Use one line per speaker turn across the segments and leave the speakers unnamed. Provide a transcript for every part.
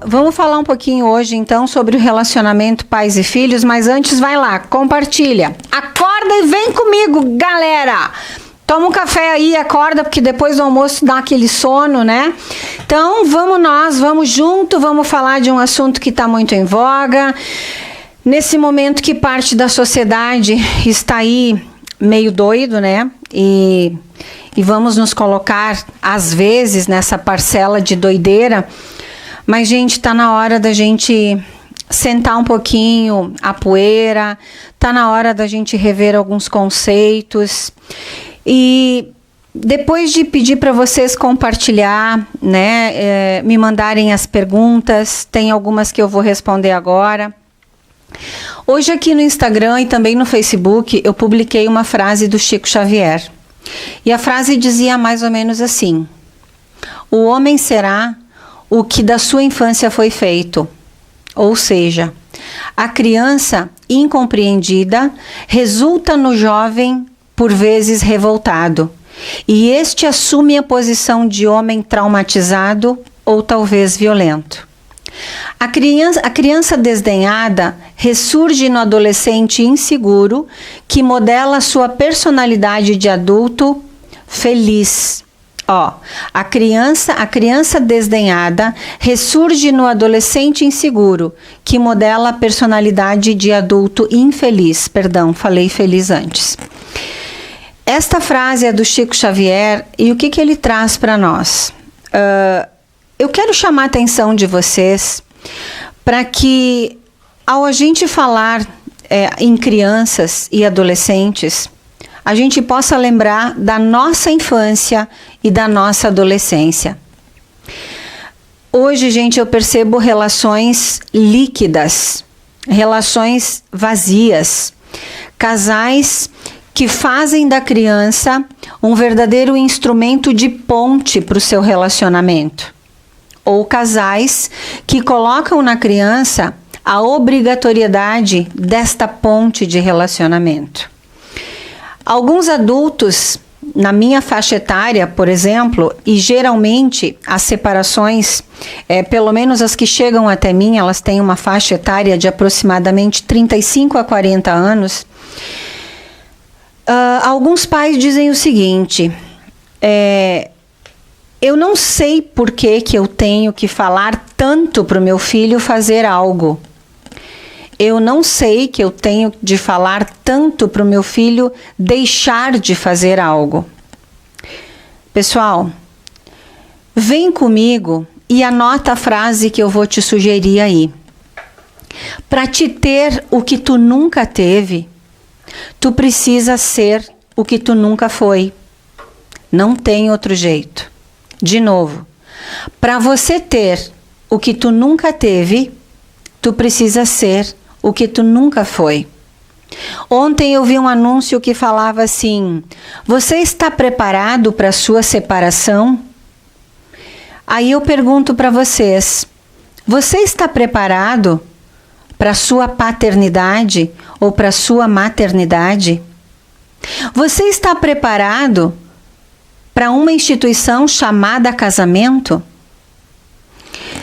Vamos falar um pouquinho hoje, então, sobre o relacionamento pais e filhos, mas antes vai lá, compartilha. Acorda e vem comigo, galera! Toma um café aí, acorda, porque depois do almoço dá aquele sono, né? Então, vamos junto, vamos falar de um assunto que está muito em voga. Nesse momento que parte da sociedade está aí meio doido, né? E vamos nos colocar, às vezes, nessa parcela de doideira. Mas, gente, tá na hora da gente sentar um pouquinho a poeira, tá na hora da gente rever alguns conceitos. E depois de pedir para vocês compartilhar, né, me mandarem as perguntas, tem algumas que eu vou responder agora. Hoje aqui no Instagram e também no Facebook eu publiquei uma frase do Chico Xavier. E a frase dizia mais ou menos assim: o homem será o que da sua infância foi feito, ou seja, a criança incompreendida resulta no jovem por vezes revoltado, e este assume a posição de homem traumatizado ou talvez violento. A criança desdenhada ressurge no adolescente inseguro que modela sua personalidade de adulto feliz. A criança desdenhada ressurge no adolescente inseguro, que modela a personalidade de adulto infeliz. Perdão, falei feliz antes. Esta frase é do Chico Xavier e o que ele traz para nós? Eu quero chamar a atenção de vocês para que, ao a gente falar em crianças e adolescentes, a gente possa lembrar da nossa infância e da nossa adolescência. Hoje, gente, eu percebo relações líquidas, relações vazias, casais que fazem da criança um verdadeiro instrumento de ponte para o seu relacionamento, ou casais que colocam na criança a obrigatoriedade desta ponte de relacionamento. Alguns adultos, na minha faixa etária, por exemplo, e geralmente as separações, pelo menos as que chegam até mim, elas têm uma faixa etária de aproximadamente 35 a 40 anos. Alguns pais dizem o seguinte: eu não sei por que eu tenho que falar tanto para o meu filho fazer algo. Eu não sei que eu tenho de falar tanto para o meu filho deixar de fazer algo. Pessoal, vem comigo e anota a frase que eu vou te sugerir aí. Para te ter o que tu nunca teve, tu precisa ser o que tu nunca foi. Não tem outro jeito. De novo, para você ter o que tu nunca teve, tu precisa ser o que tu nunca foi. Ontem eu vi um anúncio que falava assim: você está preparado para a sua separação? Aí eu pergunto para vocês: você está preparado para a sua paternidade ou para a sua maternidade? Você está preparado para uma instituição chamada casamento?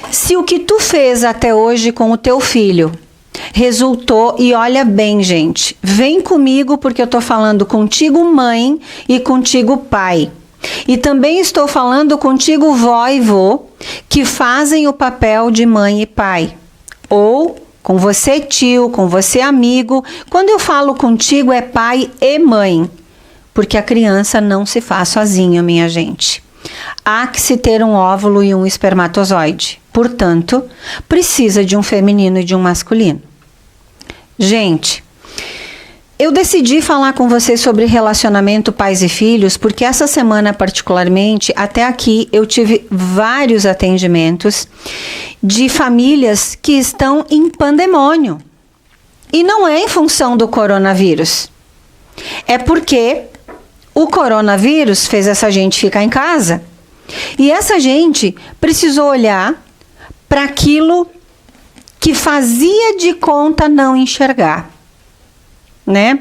Se o que tu fez até hoje com o teu filho resultou, e olha bem, gente, vem comigo porque eu estou falando contigo, mãe, e contigo, pai. E também estou falando contigo, vó e vô, que fazem o papel de mãe e pai. Ou com você, tio, com você, amigo. Quando eu falo contigo, é pai e mãe. Porque a criança não se faz sozinha, minha gente. Há que se ter um óvulo e um espermatozoide. Portanto, precisa de um feminino e de um masculino. Gente, eu decidi falar com vocês sobre relacionamento pais e filhos porque essa semana particularmente, até aqui, eu tive vários atendimentos de famílias que estão em pandemônio. E não é em função do coronavírus. É porque o coronavírus fez essa gente ficar em casa. E essa gente precisou olhar para aquilo que fazia de conta não enxergar, né?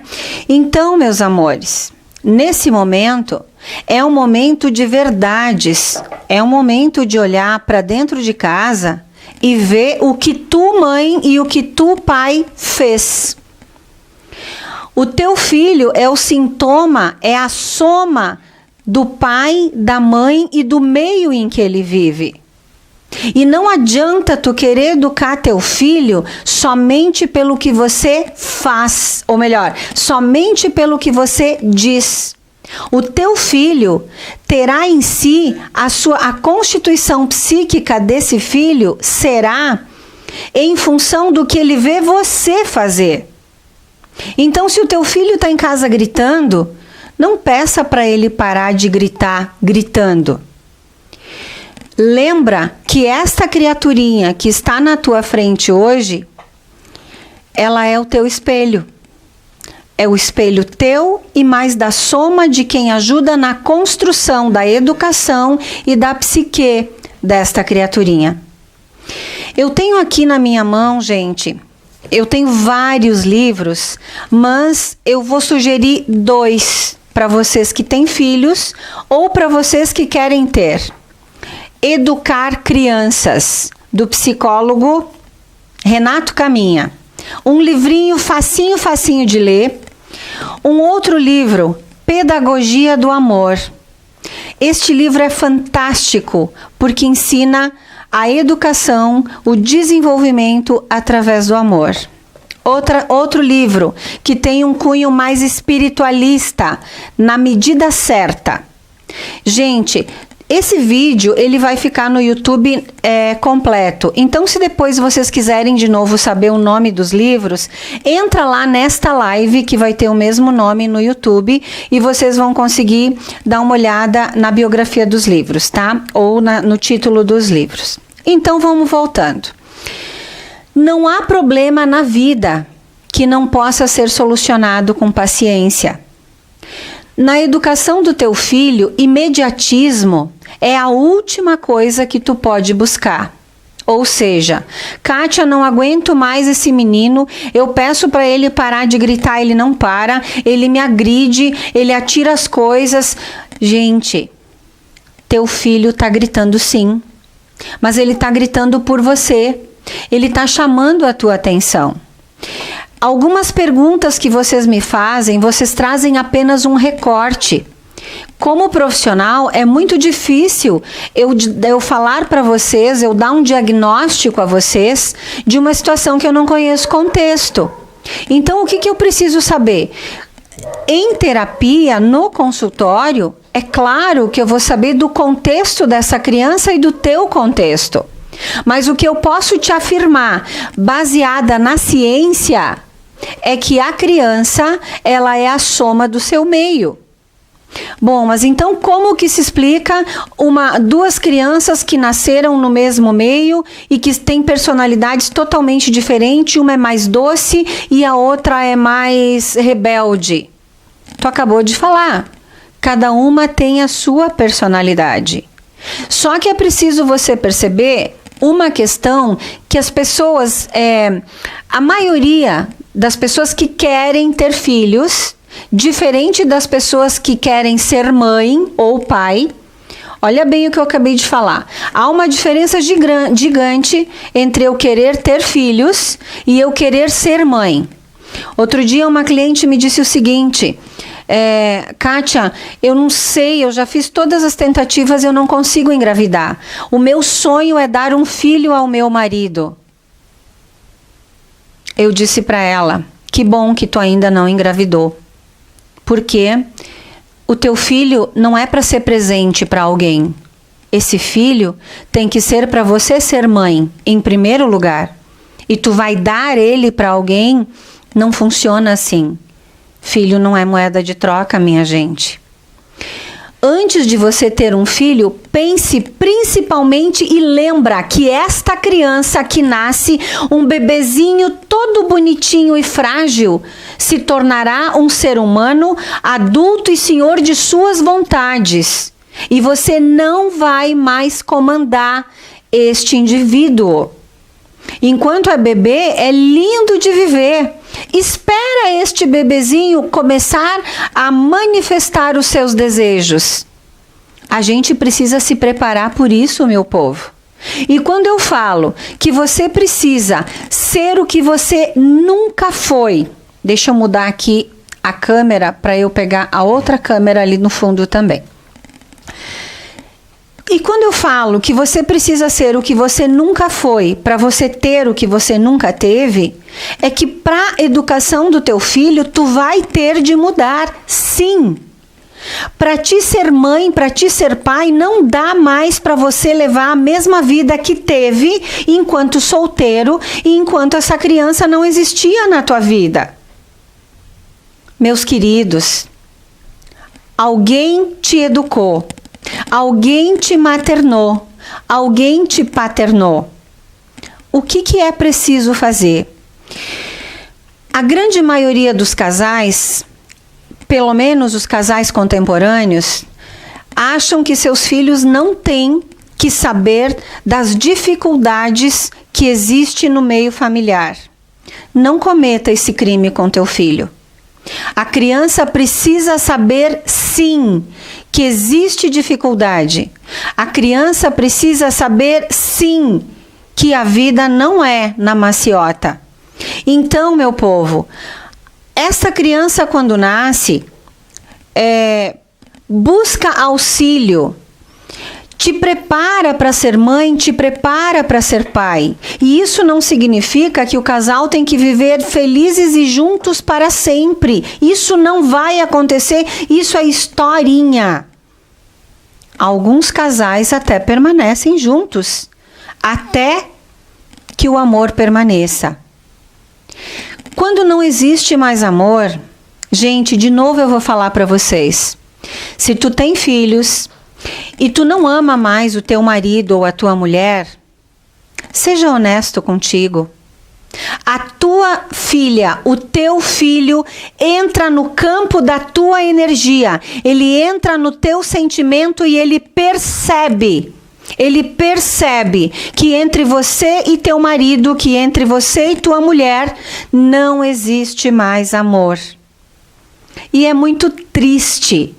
Então, meus amores, nesse momento, é um momento de verdades, é um momento de olhar para dentro de casa e ver o que tu, mãe, e o que tu, pai, fez. O teu filho é o sintoma, é a soma do pai, da mãe e do meio em que ele vive. E não adianta tu querer educar teu filho somente pelo que você faz, ou melhor, somente pelo que você diz. O teu filho terá em si a constituição psíquica desse filho será em função do que ele vê você fazer. Então, se o teu filho está em casa gritando, não peça para ele parar de gritar gritando. Lembra que esta criaturinha que está na tua frente hoje, ela é o teu espelho. É o espelho teu e mais da soma de quem ajuda na construção da educação e da psique desta criaturinha. Eu tenho aqui na minha mão, gente, eu tenho vários livros, mas eu vou sugerir 2 para vocês que têm filhos ou para vocês que querem ter. Educar Crianças, do psicólogo Renato Caminha. Um livrinho facinho de ler. Um outro livro, Pedagogia do Amor. Este livro é fantástico porque ensina a educação, o desenvolvimento através do amor. Outro livro que tem um cunho mais espiritualista, Na Medida Certa. Gente, esse vídeo ele vai ficar no YouTube completo. Então, se depois vocês quiserem de novo saber o nome dos livros, entra lá nesta live que vai ter o mesmo nome no YouTube e vocês vão conseguir dar uma olhada na biografia dos livros, tá? Ou no título dos livros. Então, vamos voltando. Não há problema na vida que não possa ser solucionado com paciência. Na educação do teu filho, imediatismo é a última coisa que tu pode buscar. Ou seja, Kátia, não aguento mais esse menino, eu peço para ele parar de gritar, ele não para, ele me agride, ele atira as coisas. Gente, teu filho tá gritando sim, mas ele tá gritando por você, ele tá chamando a tua atenção. Algumas perguntas que vocês me fazem, vocês trazem apenas um recorte. Como profissional, é muito difícil eu falar para vocês, eu dar um diagnóstico a vocês de uma situação que eu não conheço contexto. Então, o que eu preciso saber? Em terapia, no consultório, é claro que eu vou saber do contexto dessa criança e do teu contexto. Mas o que eu posso te afirmar, baseada na ciência, é que a criança, ela é a soma do seu meio. Bom, mas então como que se explica duas crianças que nasceram no mesmo meio e que têm personalidades totalmente diferentes, uma é mais doce e a outra é mais rebelde? Tu acabou de falar, cada uma tem a sua personalidade. Só que é preciso você perceber uma questão que as pessoas, a maioria das pessoas que querem ter filhos, diferente das pessoas que querem ser mãe ou pai, olha bem o que eu acabei de falar. Há uma diferença gigante entre eu querer ter filhos e eu querer ser mãe. Outro dia uma cliente me disse o seguinte: Kátia, eu não sei, eu já fiz todas as tentativas, eu não consigo engravidar. O meu sonho é dar um filho ao meu marido. Eu disse para ela: que bom que tu ainda não engravidou. Porque o teu filho não é para ser presente para alguém. Esse filho tem que ser para você ser mãe, em primeiro lugar. E tu vai dar ele para alguém, não funciona assim. Filho não é moeda de troca, minha gente. Antes de você ter um filho, pense principalmente e lembra que esta criança que nasce, um bebezinho todo bonitinho e frágil, se tornará um ser humano, adulto e senhor de suas vontades. E você não vai mais comandar este indivíduo. Enquanto é bebê, é lindo de viver. Espera este bebezinho começar a manifestar os seus desejos. A gente precisa se preparar por isso, meu povo. E quando eu falo que você precisa ser o que você nunca foi, deixa eu mudar aqui a câmera para eu pegar a outra câmera ali no fundo também. E quando eu falo que você precisa ser o que você nunca foi para você ter o que você nunca teve, é que para a educação do teu filho tu vai ter de mudar, sim. Para ti ser mãe, para ti ser pai, não dá mais para você levar a mesma vida que teve enquanto solteiro e enquanto essa criança não existia na tua vida. Meus queridos, alguém te educou, alguém te maternou, alguém te paternou. O que é preciso fazer? A grande maioria dos casais, pelo menos os casais contemporâneos, acham que seus filhos não têm que saber das dificuldades que existem no meio familiar. Não cometa esse crime com teu filho. A criança precisa saber, sim, que existe dificuldade. A criança precisa saber, sim, que a vida não é na maciota. Então, meu povo, essa criança, quando nasce, busca auxílio, te prepara para ser mãe, te prepara para ser pai. E isso não significa que o casal tem que viver felizes e juntos para sempre. Isso não vai acontecer, isso é historinha. Alguns casais até permanecem juntos, até que o amor permaneça. Quando não existe mais amor, gente, de novo eu vou falar para vocês. Se tu tem filhos e tu não ama mais o teu marido ou a tua mulher, seja honesto contigo. A tua filha, o teu filho entra no campo da tua energia. Ele entra no teu sentimento e ele percebe que entre você e teu marido, que entre você e tua mulher, não existe mais amor. E é muito triste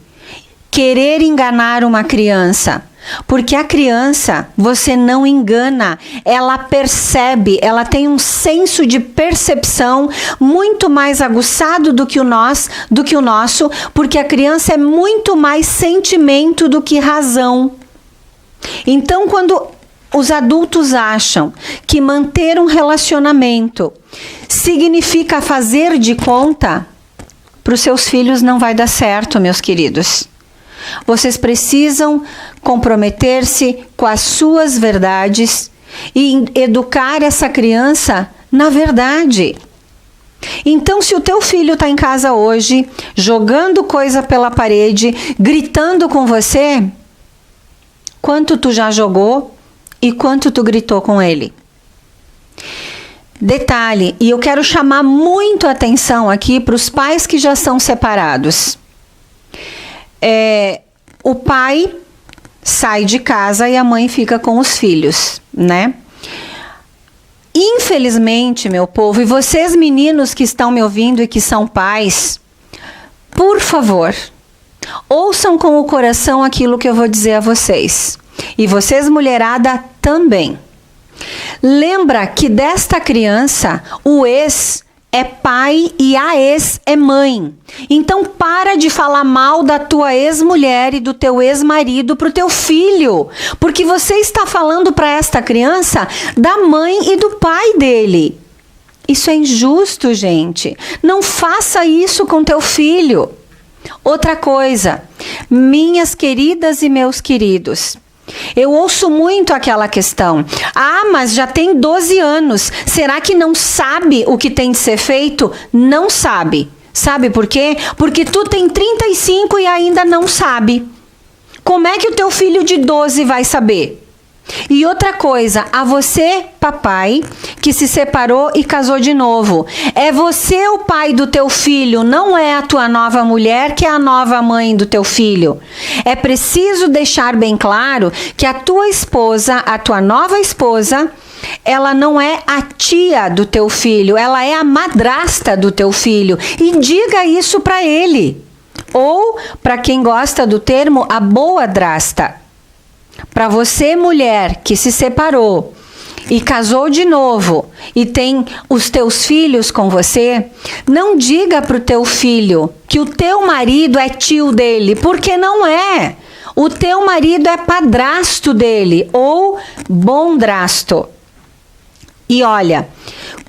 querer enganar uma criança, porque a criança, você não engana, ela percebe, ela tem um senso de percepção muito mais aguçado do que o nosso, porque a criança é muito mais sentimento do que razão. Então, quando os adultos acham que manter um relacionamento significa fazer de conta, para os seus filhos não vai dar certo, meus queridos. Vocês precisam comprometer-se com as suas verdades e educar essa criança na verdade. Então, se o teu filho está em casa hoje, jogando coisa pela parede, gritando com você, quanto tu já jogou e quanto tu gritou com ele? Detalhe, e eu quero chamar muito a atenção aqui para os pais que já são separados. O pai sai de casa e a mãe fica com os filhos, né? Infelizmente, meu povo, e vocês meninos que estão me ouvindo e que são pais, por favor, ouçam com o coração aquilo que eu vou dizer a vocês. E vocês, mulherada, também. Lembra que desta criança, o ex é pai e a ex é mãe. Então para de falar mal da tua ex-mulher e do teu ex-marido pro teu filho, porque você está falando para esta criança da mãe e do pai dele. Isso é injusto, gente. Não faça isso com teu filho. Outra coisa, minhas queridas e meus queridos, eu ouço muito aquela questão: ah, mas já tem 12 anos, será que não sabe o que tem de ser feito? Não sabe. Sabe por quê? Porque tu tem 35 e ainda não sabe. Como é que o teu filho de 12 vai saber? E outra coisa, a você, papai, que se separou e casou de novo, é você o pai do teu filho, não é a tua nova mulher que é a nova mãe do teu filho. É preciso deixar bem claro que a tua esposa, a tua nova esposa, ela não é a tia do teu filho, ela é a madrasta do teu filho. E diga isso para ele. Ou, para quem gosta do termo, a boadrasta. Para você, mulher que se separou e casou de novo e tem os teus filhos com você, não diga para o teu filho que o teu marido é tio dele, porque não é. O teu marido é padrasto dele ou bondrasto. E olha,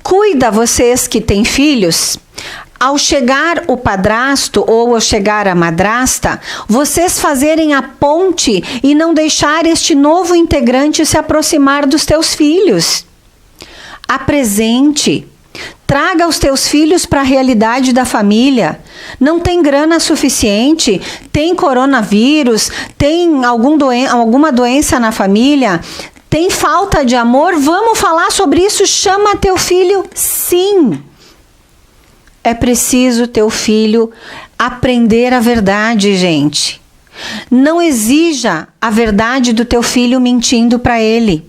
cuida vocês que têm filhos, ao chegar o padrasto ou ao chegar a madrasta, vocês fazerem a ponte e não deixar este novo integrante se aproximar dos teus filhos. Apresente, traga os teus filhos para a realidade da família. Não tem grana suficiente, tem coronavírus, tem alguma doença na família, tem falta de amor, vamos falar sobre isso, chama teu filho, sim. É preciso teu filho aprender a verdade, gente. Não exija a verdade do teu filho mentindo para ele.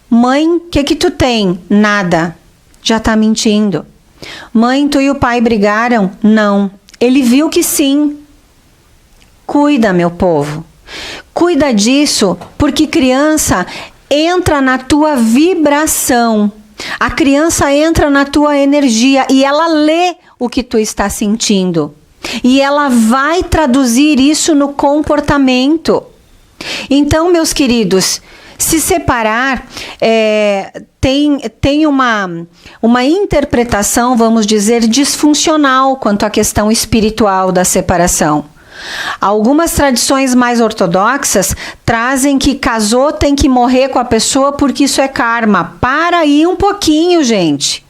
Mãe, o que tu tem? Nada. Já tá mentindo. Mãe, tu e o pai brigaram? Não. Ele viu que sim. Cuida, meu povo. Cuida disso, porque criança entra na tua vibração. A criança entra na tua energia e ela lê o que tu está sentindo. E ela vai traduzir isso no comportamento. Então, meus queridos, se separar tem uma interpretação, vamos dizer, disfuncional quanto à questão espiritual da separação. Algumas tradições mais ortodoxas trazem que casou tem que morrer com a pessoa porque isso é karma. Para aí um pouquinho, gente.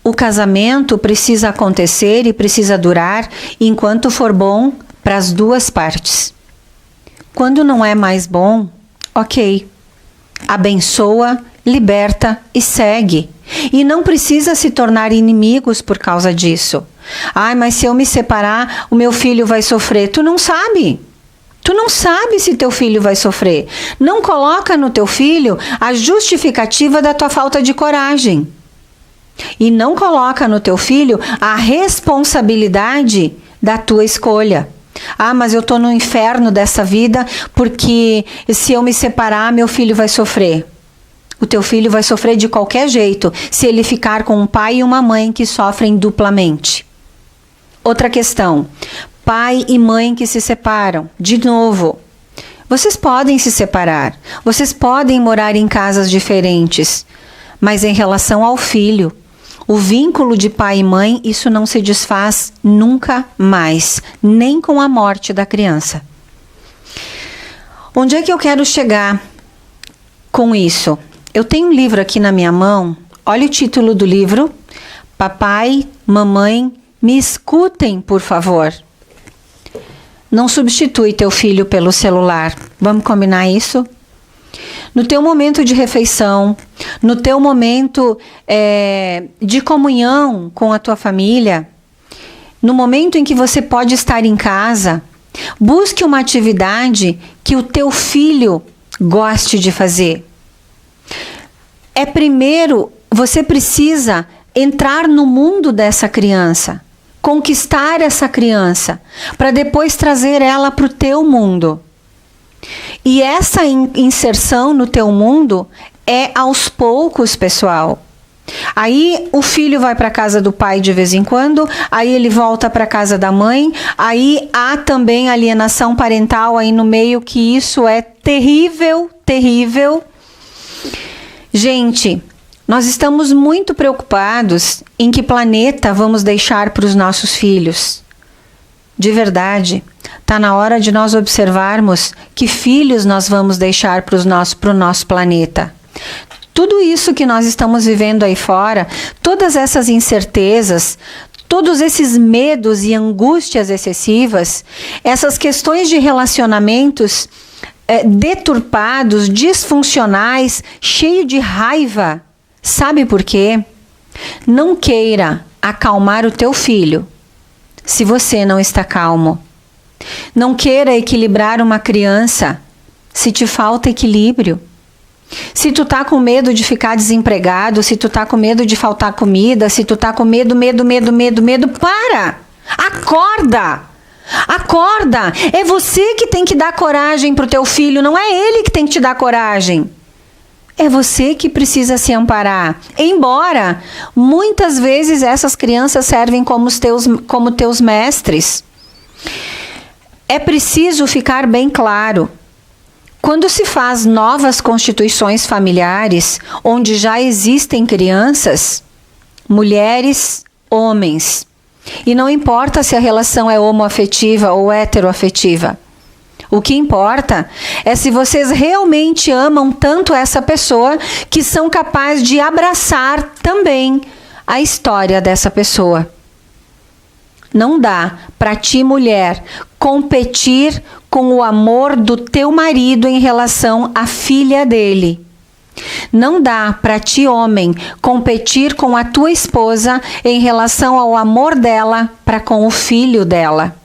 O casamento precisa acontecer e precisa durar enquanto for bom para as duas partes. Quando não é mais bom, ok. Abençoa, liberta e segue. E não precisa se tornar inimigos por causa disso. Ai, mas se eu me separar, o meu filho vai sofrer. Tu não sabe. Tu não sabe se teu filho vai sofrer. Não coloca no teu filho a justificativa da tua falta de coragem. E não coloca no teu filho a responsabilidade da tua escolha. Ah, mas eu tô no inferno dessa vida porque se eu me separar, meu filho vai sofrer. O teu filho vai sofrer de qualquer jeito se ele ficar com um pai e uma mãe que sofrem duplamente. Outra questão, pai e mãe que se separam. De novo, vocês podem se separar, vocês podem morar em casas diferentes, mas em relação ao filho, o vínculo de pai e mãe, isso não se desfaz nunca mais, nem com a morte da criança. Onde é que eu quero chegar com isso? Eu tenho um livro aqui na minha mão, olha o título do livro, Papai, Mamãe, me escutem, por favor. Não substitui teu filho pelo celular. Vamos combinar isso? No teu momento de refeição, no teu momento de comunhão com a tua família, no momento em que você pode estar em casa, busque uma atividade que o teu filho goste de fazer. Primeiro, você precisa entrar no mundo dessa criança, conquistar essa criança, para depois trazer ela para o teu mundo. E essa inserção no teu mundo é aos poucos, pessoal. Aí o filho vai para a casa do pai de vez em quando, aí ele volta para a casa da mãe, aí há também alienação parental aí no meio, que isso é terrível, terrível. Gente, nós estamos muito preocupados em que planeta vamos deixar para os nossos filhos. De verdade, está na hora de nós observarmos que filhos nós vamos deixar para o nosso planeta. Tudo isso que nós estamos vivendo aí fora, todas essas incertezas, todos esses medos e angústias excessivas, essas questões de relacionamentos deturpados, disfuncionais, cheio de raiva. Sabe por quê? Não queira acalmar o teu filho se você não está calmo. Não queira equilibrar uma criança se te falta equilíbrio. Se tu tá com medo de ficar desempregado, se tu tá com medo de faltar comida, se tu tá com medo, para! Acorda! Acorda! É você que tem que dar coragem pro teu filho, não é ele que tem que te dar coragem. É você que precisa se amparar. Embora muitas vezes essas crianças servem como teus mestres. É preciso ficar bem claro. Quando se faz novas constituições familiares, onde já existem crianças, mulheres, homens, e não importa se a relação é homoafetiva ou heteroafetiva, o que importa é se vocês realmente amam tanto essa pessoa que são capazes de abraçar também a história dessa pessoa. Não dá para ti, mulher, competir com o amor do teu marido em relação à filha dele. Não dá para ti, homem, competir com a tua esposa em relação ao amor dela para com o filho dela.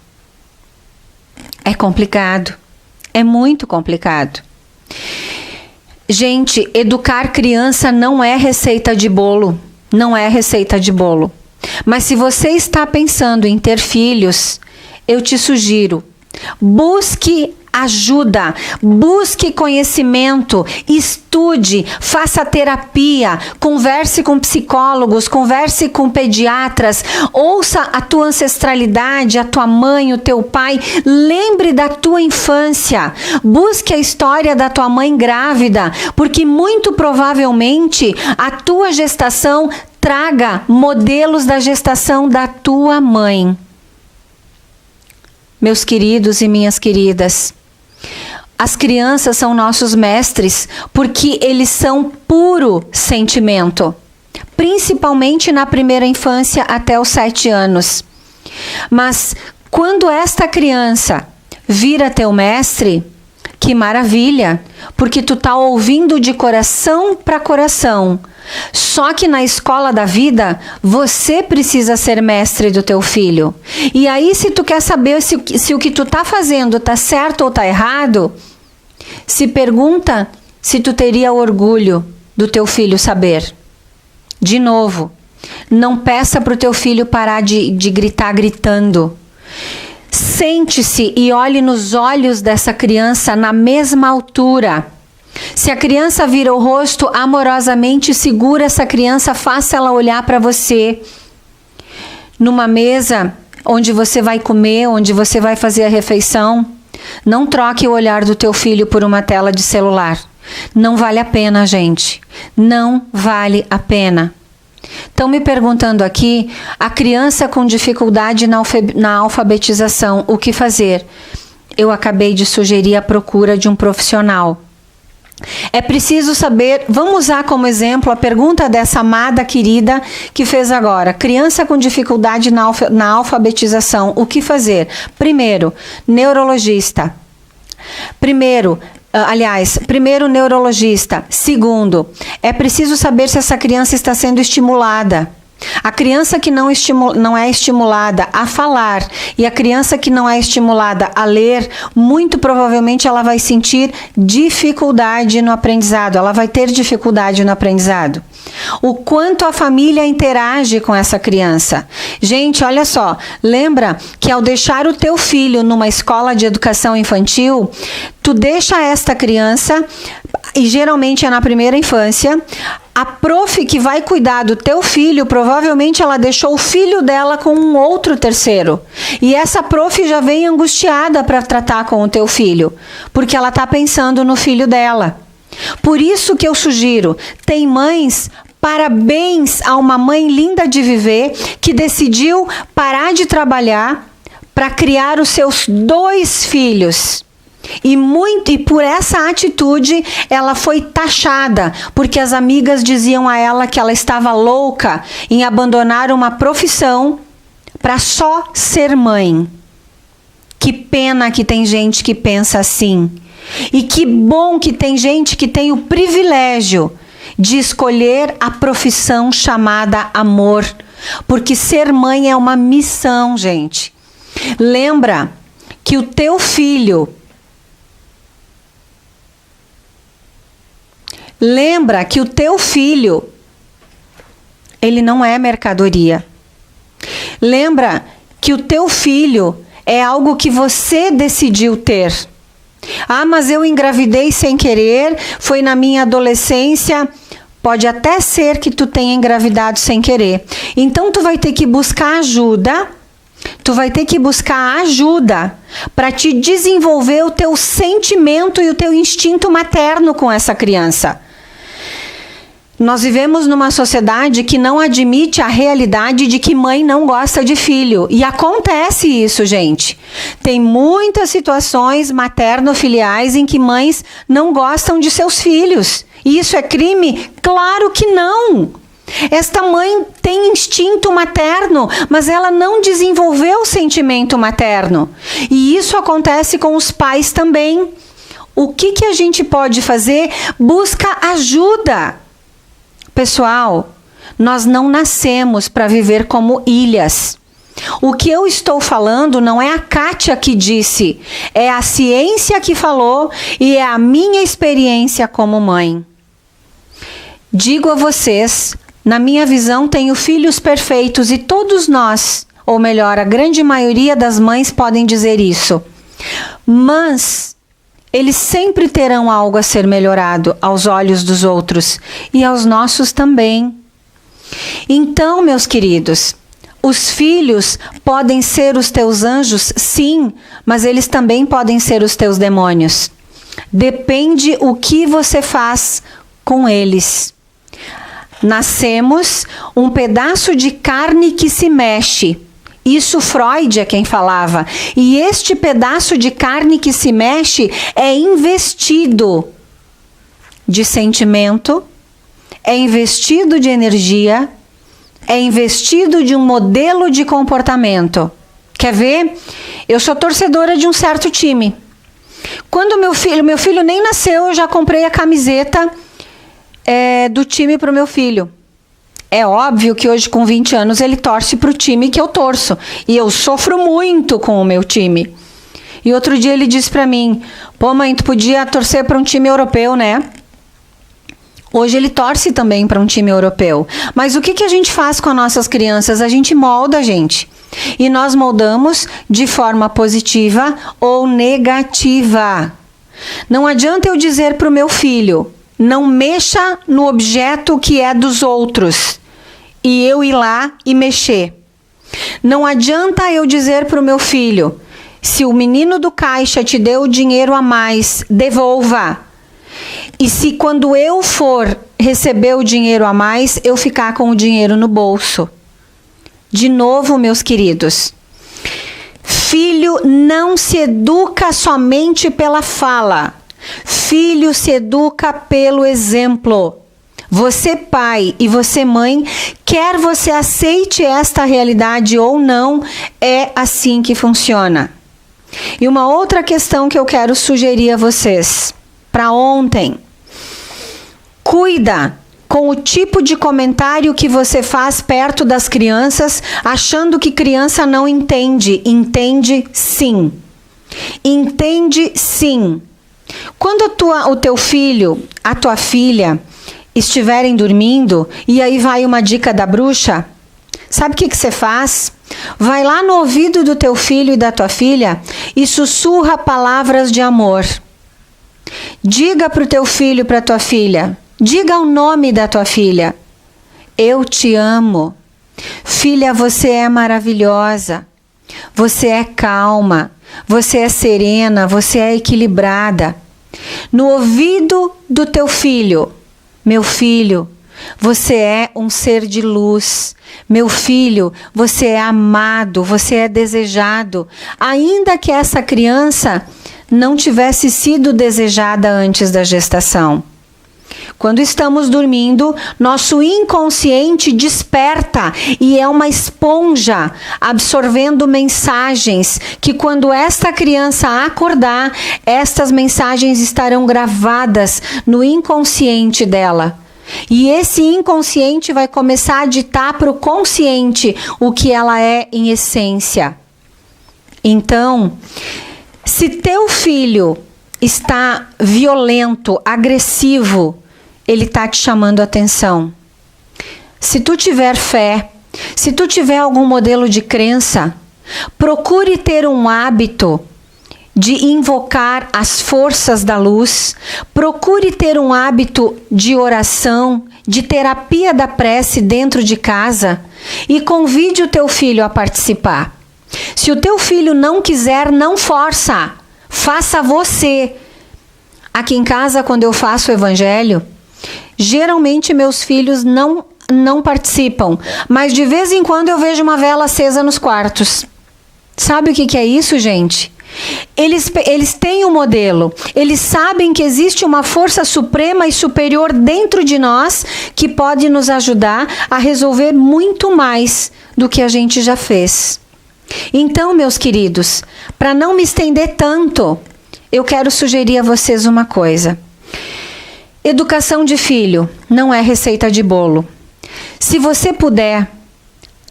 É complicado. É muito complicado. Gente, educar criança não é receita de bolo. Não é receita de bolo. Mas se você está pensando em ter filhos, eu te sugiro, busque ajuda, busque conhecimento, estude, faça terapia, converse com psicólogos, converse com pediatras, ouça a tua ancestralidade, a tua mãe, o teu pai, lembre da tua infância, busque a história da tua mãe grávida, porque muito provavelmente a tua gestação traga modelos da gestação da tua mãe. Meus queridos e minhas queridas, as crianças são nossos mestres porque eles são puro sentimento, principalmente na primeira infância até os 7 anos. Mas quando esta criança vira teu mestre, que maravilha, porque tu tá ouvindo de coração para coração. Só que na escola da vida, você precisa ser mestre do teu filho. E aí, se tu quer saber se o que tu tá fazendo tá certo ou tá errado, se pergunta se tu teria orgulho do teu filho saber. De novo, não peça pro teu filho parar de gritar gritando. Sente-se e olhe nos olhos dessa criança na mesma altura. Se a criança vira o rosto, amorosamente segura essa criança, faça ela olhar para você. Numa mesa onde você vai comer, onde você vai fazer a refeição, não troque o olhar do teu filho por uma tela de celular. Não vale a pena, gente. Não vale a pena. Estão me perguntando aqui, a criança com dificuldade na alfabetização, o que fazer? Eu acabei de sugerir a procura de um profissional. É preciso saber, vamos usar como exemplo a pergunta dessa amada querida que fez agora. Criança com dificuldade na alfabetização, o que fazer? Primeiro, neurologista. Primeiro neurologista. Segundo, é preciso saber se essa criança está sendo estimulada. A criança que não é estimulada a falar e a criança que não é estimulada a ler, muito provavelmente ela vai sentir dificuldade no aprendizado, ela vai ter dificuldade no aprendizado. O quanto a família interage com essa criança. Gente, olha só, lembra que ao deixar o teu filho numa escola de educação infantil, tu deixa esta criança, e geralmente é na primeira infância, a prof que vai cuidar do teu filho, provavelmente ela deixou o filho dela com um outro terceiro. E essa prof já vem angustiada para tratar com o teu filho, porque ela está pensando no filho dela. Por isso que eu sugiro, tem mães, parabéns a uma mãe linda de viver, que decidiu parar de trabalhar para criar os seus 2 filhos. E por essa atitude ela foi taxada, porque as amigas diziam a ela que ela estava louca em abandonar uma profissão para só ser mãe. Que pena que tem gente que pensa assim. E que bom que tem gente que tem o privilégio de escolher a profissão chamada amor, porque ser mãe é uma missão, gente. Lembra que o teu filho Lembra que o teu filho, ele não é mercadoria. Lembra que o teu filho é algo que você decidiu ter. Ah, mas eu engravidei sem querer, foi na minha adolescência. Pode até ser que tu tenha engravidado sem querer. Então tu vai ter que buscar ajuda. Tu vai ter que buscar ajuda para te desenvolver o teu sentimento e o teu instinto materno com essa criança. Nós vivemos numa sociedade que não admite a realidade de que mãe não gosta de filho. E acontece isso, gente. Tem muitas situações materno-filiais em que mães não gostam de seus filhos. E isso é crime? Claro que não! Esta mãe tem instinto materno, mas ela não desenvolveu o sentimento materno. E isso acontece com os pais também. O que a gente pode fazer? Busca ajuda. Pessoal, nós não nascemos para viver como ilhas. O que eu estou falando não é a Kátia que disse, é a ciência que falou e é a minha experiência como mãe. Digo a vocês, na minha visão, tenho filhos perfeitos e todos nós, ou melhor, a grande maioria das mães podem dizer isso. Mas eles sempre terão algo a ser melhorado aos olhos dos outros e aos nossos também. Então, meus queridos, os filhos podem ser os teus anjos, sim, mas eles também podem ser os teus demônios. Depende o que você faz com eles. Nascemos um pedaço de carne que se mexe. Isso Freud é quem falava. E este pedaço de carne que se mexe é investido de sentimento, é investido de energia, é investido de um modelo de comportamento. Quer ver? Eu sou torcedora de um certo time. Quando meu filho nem nasceu, eu já comprei a camiseta do time para o meu filho. É óbvio que hoje, com 20 anos, ele torce para o time que eu torço. E eu sofro muito com o meu time. E outro dia ele disse para mim, pô mãe, tu podia torcer para um time europeu, né? Hoje ele torce também para um time europeu. Mas o que a gente faz com as nossas crianças? A gente molda, gente. E nós moldamos de forma positiva ou negativa. Não adianta eu dizer para o meu filho, não mexa no objeto que é dos outros. E eu ir lá e mexer. Não adianta eu dizer para o meu filho, se o menino do caixa te deu dinheiro a mais, devolva. E se quando eu for receber o dinheiro a mais, eu ficar com o dinheiro no bolso. De novo, meus queridos, filho não se educa somente pela fala. Filho se educa pelo exemplo. Você pai e você mãe, quer você aceite esta realidade ou não, é assim que funciona. E uma outra questão que eu quero sugerir a vocês, para ontem. Cuida com o tipo de comentário que você faz perto das crianças, achando que criança não entende. Entende sim. Entende sim. Quando o teu filho, a tua filha, estiverem dormindo, e aí vai uma dica da bruxa, sabe o que você faz? Vai lá no ouvido do teu filho e da tua filha e sussurra palavras de amor. Diga para o teu filho e para a tua filha, diga o nome da tua filha. Eu te amo. Filha, você é maravilhosa. Você é calma. Você é serena. Você é equilibrada. No ouvido do teu filho, meu filho, você é um ser de luz. Meu filho, você é amado, você é desejado. Ainda que essa criança não tivesse sido desejada antes da gestação. Quando estamos dormindo, nosso inconsciente desperta e é uma esponja absorvendo mensagens que quando esta criança acordar, estas mensagens estarão gravadas no inconsciente dela. E esse inconsciente vai começar a ditar para o consciente o que ela é em essência. Então, se teu filho está violento, agressivo, ele está te chamando a atenção. Se tu tiver fé, se tu tiver algum modelo de crença, procure ter um hábito de invocar as forças da luz, procure ter um hábito de oração, de terapia da prece dentro de casa e convide o teu filho a participar. Se o teu filho não quiser, não força, faça você. Aqui em casa, quando eu faço o evangelho, geralmente meus filhos não participam, mas de vez em quando eu vejo uma vela acesa nos quartos. Sabe o que é isso, gente? Eles têm um modelo, eles sabem que existe uma força suprema e superior dentro de nós que pode nos ajudar a resolver muito mais do que a gente já fez. Então, meus queridos, para não me estender tanto, eu quero sugerir a vocês uma coisa. Educação de filho não é receita de bolo. Se você puder,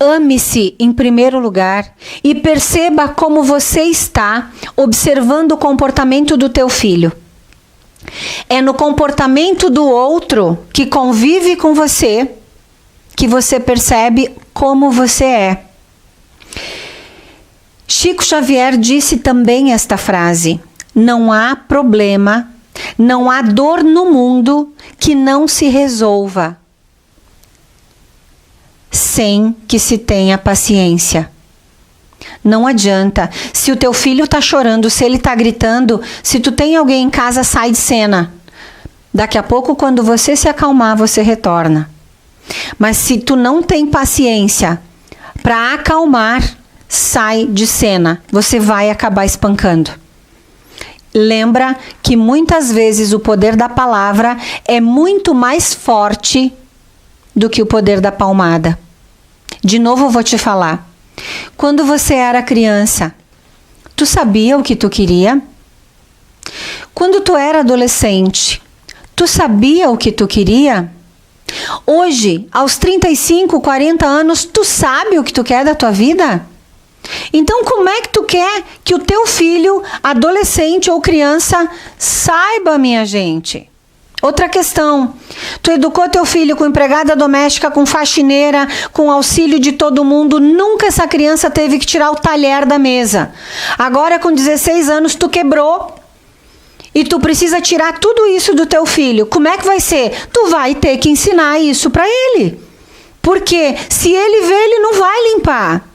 ame-se em primeiro lugar e perceba como você está observando o comportamento do teu filho. É no comportamento do outro que convive com você que você percebe como você é. Chico Xavier disse também esta frase: não há problema, não há dor no mundo que não se resolva sem que se tenha paciência. Não adianta. Se o teu filho está chorando, se ele está gritando, se tu tem alguém em casa, sai de cena. Daqui a pouco, quando você se acalmar, você retorna. Mas se tu não tem paciência para acalmar, sai de cena. Você vai acabar espancando. Lembra que muitas vezes o poder da palavra é muito mais forte do que o poder da palmada. De novo eu vou te falar. Quando você era criança, tu sabia o que tu queria? Quando tu era adolescente, tu sabia o que tu queria? Hoje, aos 35, 40 anos, tu sabe o que tu quer da tua vida? Então, como é que tu quer que o teu filho, adolescente ou criança, saiba, minha gente? Outra questão, tu educou teu filho com empregada doméstica, com faxineira, com auxílio de todo mundo, nunca essa criança teve que tirar o talher da mesa. Agora com 16 anos tu quebrou e tu precisa tirar tudo isso do teu filho. Como é que vai ser? Tu vai ter que ensinar isso para ele. Porque se ele vê, ele não vai limpar.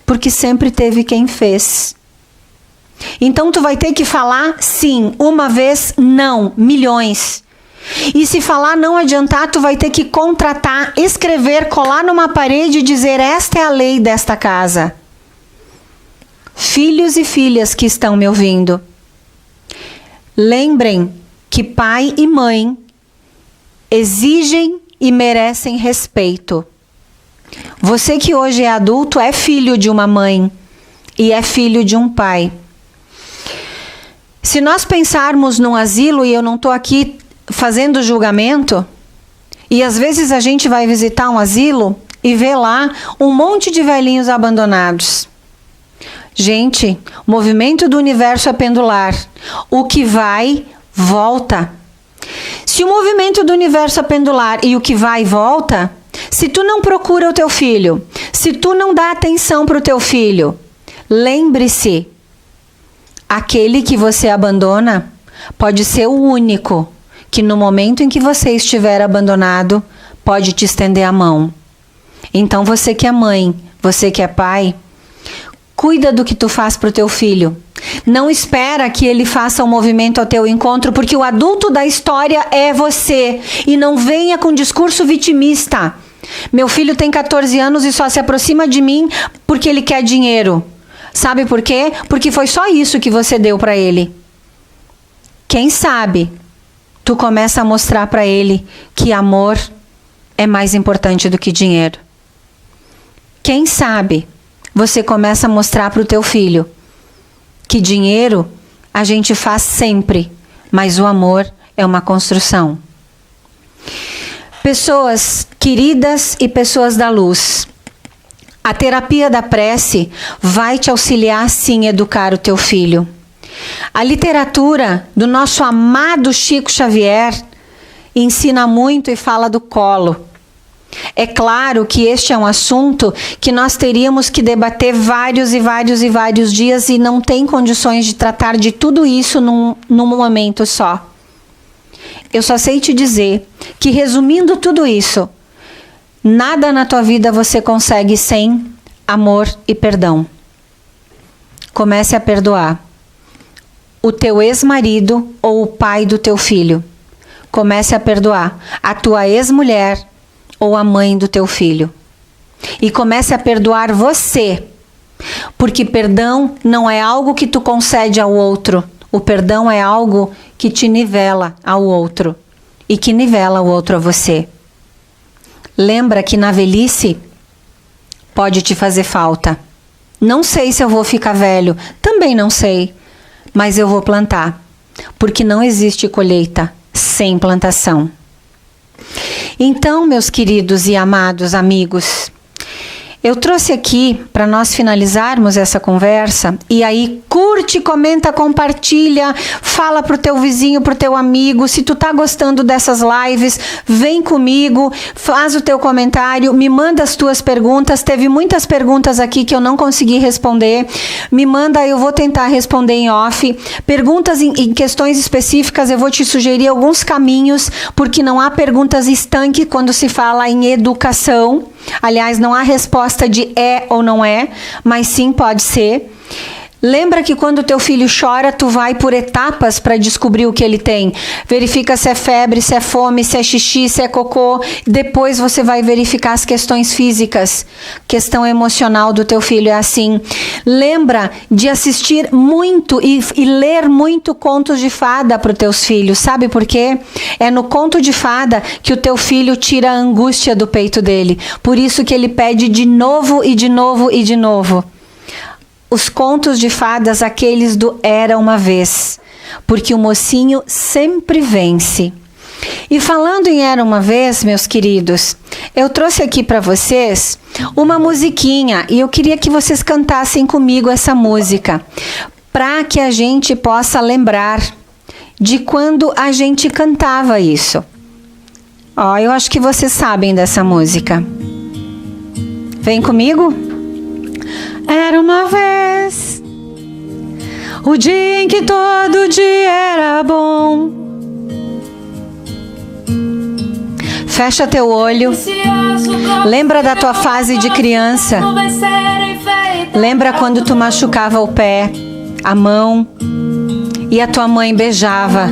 Porque sempre teve quem fez. Então tu vai ter que falar sim, uma vez, não, milhões. E se falar não adiantar, tu vai ter que contratar, escrever, colar numa parede e dizer: esta é a lei desta casa. Filhos e filhas que estão me ouvindo, lembrem que pai e mãe exigem e merecem respeito. Você que hoje é adulto é filho de uma mãe e é filho de um pai. Se nós pensarmos num asilo, e eu não estou aqui fazendo julgamento, e às vezes a gente vai visitar um asilo e vê lá um monte de velhinhos abandonados. Gente, o movimento do universo é pendular. O que vai, volta. Se o movimento do universo é pendular e o que vai, volta, se tu não procura o teu filho, se tu não dá atenção para o teu filho, lembre-se, aquele que você abandona pode ser o único que no momento em que você estiver abandonado pode te estender a mão. Então você que é mãe, você que é pai, cuida do que tu faz para o teu filho. Não espera que ele faça um movimento ao teu encontro, porque o adulto da história é você. E não venha com discurso vitimista. Meu filho tem 14 anos e só se aproxima de mim porque ele quer dinheiro. Sabe por quê? Porque foi só isso que você deu para ele. Quem sabe, tu começa a mostrar para ele que amor é mais importante do que dinheiro. Quem sabe, você começa a mostrar para o teu filho que dinheiro a gente faz sempre, mas o amor é uma construção. Pessoas queridas e pessoas da luz, a terapia da prece vai te auxiliar sim a educar o teu filho. A literatura do nosso amado Chico Xavier ensina muito e fala do colo. É claro que este é um assunto que nós teríamos que debater vários dias e não tem condições de tratar de tudo isso num momento só. Eu só sei te dizer que, resumindo tudo isso, nada na tua vida você consegue sem amor e perdão. Comece a perdoar o teu ex-marido ou o pai do teu filho. Comece a perdoar a tua ex-mulher ou a mãe do teu filho. E comece a perdoar você. Porque perdão não é algo que tu concede ao outro. O perdão é algo que te nivela ao outro. E que nivela o outro a você. Lembra que na velhice pode te fazer falta. Não sei se eu vou ficar velho. Também não sei. Mas eu vou plantar. Porque não existe colheita sem plantação. Então, meus queridos e amados amigos, eu trouxe aqui para nós finalizarmos essa conversa, e aí curte, comenta, compartilha, fala pro teu vizinho, pro teu amigo. Se tu tá gostando dessas lives, vem comigo, faz o teu comentário, me manda as tuas perguntas. Teve muitas perguntas aqui que eu não consegui responder. Me manda, eu vou tentar responder em off. Perguntas em questões específicas, eu vou te sugerir alguns caminhos, porque não há perguntas estanques quando se fala em educação. Aliás, não há resposta de é ou não é, mas sim pode ser. Lembra que quando o teu filho chora, tu vai por etapas para descobrir o que ele tem. Verifica se é febre, se é fome, se é xixi, se é cocô. Depois você vai verificar as questões físicas. Questão emocional do teu filho é assim. Lembra de assistir muito e ler muito contos de fada para os teus filhos. Sabe por quê? É no conto de fada que o teu filho tira a angústia do peito dele. Por isso que ele pede de novo e de novo e de novo. Os contos de fadas, aqueles do Era Uma Vez, porque o mocinho sempre vence. E falando em Era Uma Vez, meus queridos, eu trouxe aqui para vocês uma musiquinha e eu queria que vocês cantassem comigo essa música, para que a gente possa lembrar de quando a gente cantava isso. Ó, eu acho que vocês sabem dessa música. Vem comigo? Era uma vez o dia em que todo dia era bom. Fecha teu olho. Lembra da tua fase de criança. Lembra quando tu machucava o pé, a mão, e a tua mãe beijava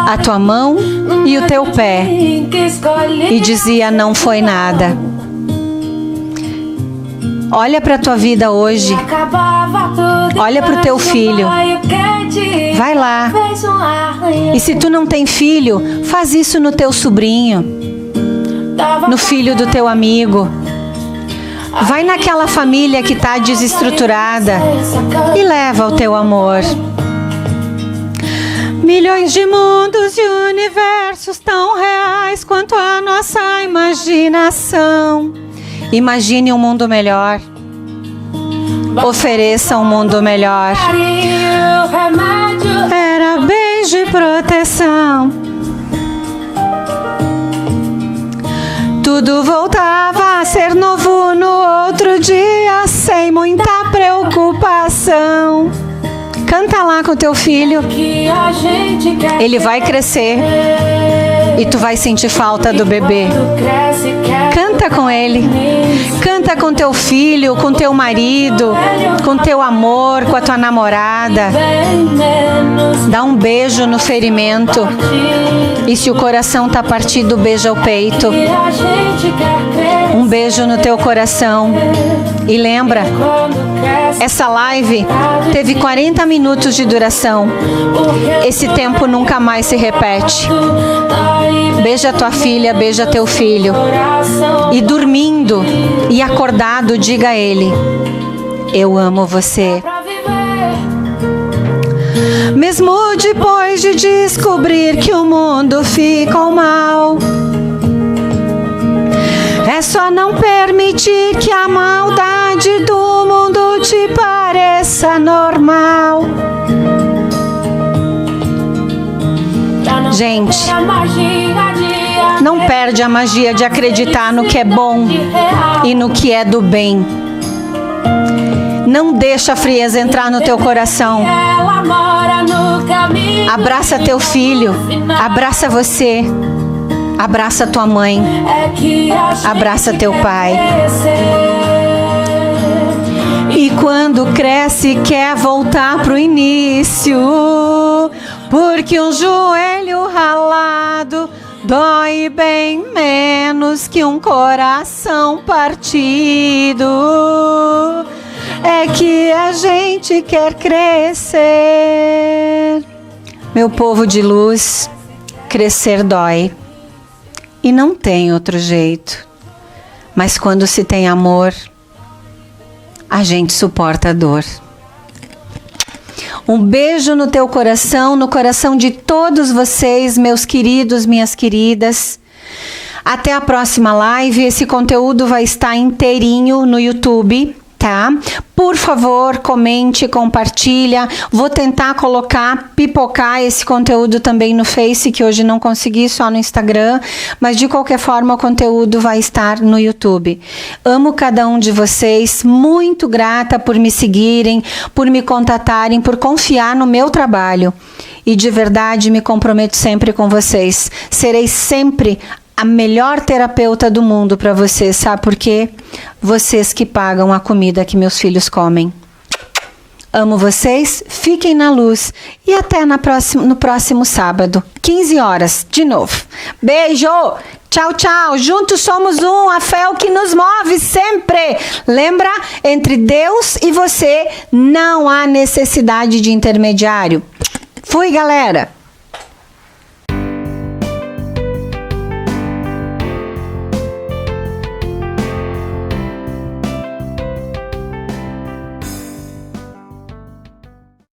a tua mão e o teu pé e dizia: não foi nada. Olha para a tua vida hoje. Olha para o teu filho. Vai lá. E se tu não tem filho, faz isso no teu sobrinho, no filho do teu amigo. Vai naquela família que está desestruturada e leva o teu amor. Milhões de mundos e universos tão reais quanto a nossa imaginação. Imagine um mundo melhor. Ofereça um mundo melhor. Era beijo e proteção. Tudo voltava a ser novo no outro dia, sem muita preocupação. Canta lá com teu filho. Ele vai crescer e tu vai sentir falta do bebê. Canta com ele. Canta com teu filho, com teu marido, com teu amor, com a tua namorada. Dá um beijo no ferimento. E se o coração tá partido, beija o peito. Um beijo no teu coração. E lembra, essa live teve 40 minutos de duração. Esse tempo nunca mais se repete. Beija tua filha, beija teu filho. E dormindo e acordado, diga a ele: eu amo você. Mesmo depois de descobrir que o mundo ficou mal, é só não permitir que a maldade do mundo te pareça normal. Gente, Não perde a magia de acreditar no que é bom e no que é do bem. Não deixa a frieza entrar no teu coração. Abraça teu filho, abraça você, abraça tua mãe, abraça teu pai. E quando cresce quer voltar pro início, porque um joelho ralado dói bem menos que um coração partido. É que a gente quer crescer. Meu povo de luz, crescer dói. E não tem outro jeito. Mas quando se tem amor, a gente suporta a dor. Um beijo no teu coração, no coração de todos vocês, meus queridos, minhas queridas. Até a próxima live. Esse conteúdo vai estar inteirinho no YouTube, tá? Por favor, comente, compartilha. Vou tentar pipocar esse conteúdo também no Face, que hoje não consegui, só no Instagram. Mas de qualquer forma, o conteúdo vai estar no YouTube. Amo cada um de vocês, muito grata por me seguirem, por me contatarem, por confiar no meu trabalho. E de verdade me comprometo sempre com vocês. Serei sempre a melhor terapeuta do mundo para vocês, sabe por quê? Vocês que pagam a comida que meus filhos comem. Amo vocês, fiquem na luz e até no próximo sábado, 15 horas, de novo. Beijo! Tchau, tchau! Juntos somos um, a fé é o que nos move sempre! Lembra? Entre Deus e você não há necessidade de intermediário. Fui, galera!